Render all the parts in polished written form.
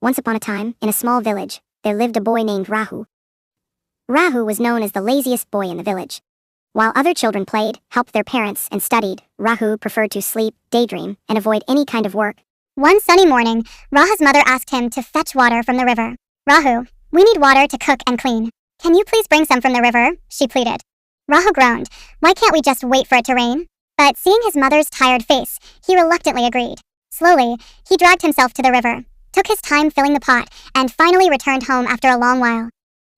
Once upon a time, in a small village, there lived a boy named Rahu. Rahu was known as the laziest boy in the village. While other children played, helped their parents, and studied, Rahu preferred to sleep, daydream, and avoid any kind of work. One sunny morning, Rahu's mother asked him to fetch water from the river. "Rahu, we need water to cook and clean. Can you please bring some from the river?" she pleaded. Rahu groaned. Why can't we just wait for it to rain? But seeing his mother's tired face, he reluctantly agreed. Slowly, he dragged himself to the river, took his time filling the pot, and finally returned home after a long while.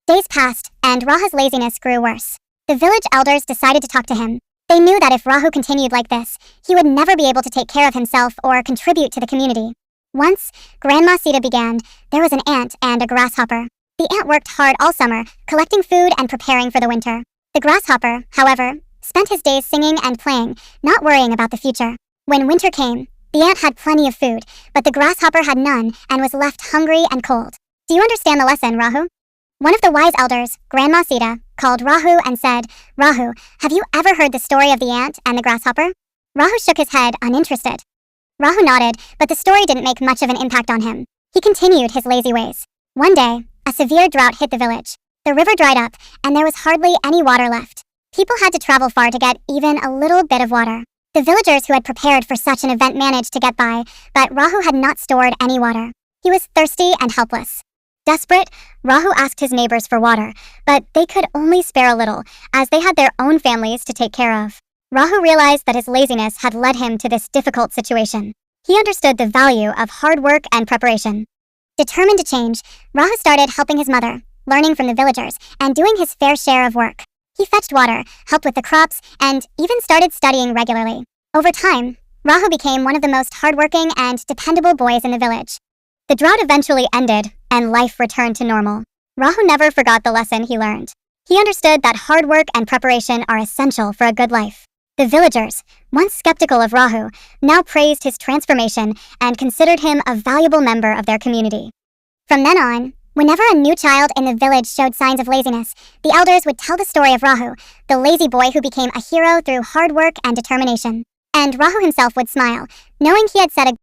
Days passed, and Rahu's laziness grew worse. The village elders decided to talk to him. They knew that if Rahu continued like this, he would never be able to take care of himself or contribute to the community. Once Grandma Sita began, there was an ant and a grasshopper. The ant worked hard all summer, collecting food and preparing for the winter. The grasshopper, however, spent his days singing and playing, not worrying about the future. When winter came, the ant had plenty of food, but the grasshopper had none and was left hungry and cold. "Do you understand the lesson, Rahu?" One of the wise elders, Grandma Sita, called Rahu and said, "Rahu, have you ever heard the story of the ant and the grasshopper?" Rahu shook his head, uninterested. Rahu nodded, but the story didn't make much of an impact on him. He continued his lazy ways. One day, a severe drought hit the village. The river dried up, and there was hardly any water left. People had to travel far to get even a little bit of water. The villagers who had prepared for such an event managed to get by, but Rahu had not stored any water. He was thirsty and helpless. Desperate, Rahu asked his neighbors for water, but they could only spare a little, as they had their own families to take care of. Rahu realized that his laziness had led him to this difficult situation. He understood the value of hard work and preparation. Determined to change, Rahu started helping his mother, learning from the villagers, and doing his fair share of work. He fetched water, helped with the crops, and even started studying regularly. Over time, Rahu became one of the most hardworking and dependable boys in the village. The drought eventually ended, and life returned to normal. Rahu never forgot the lesson he learned. He understood that hard work and preparation are essential for a good life. The villagers, once skeptical of Rahu, now praised his transformation and considered him a valuable member of their community. From then on, whenever a new child in the village showed signs of laziness, the elders would tell the story of Rahu, the lazy boy who became a hero through hard work and determination. And Rahu himself would smile, knowing he had set a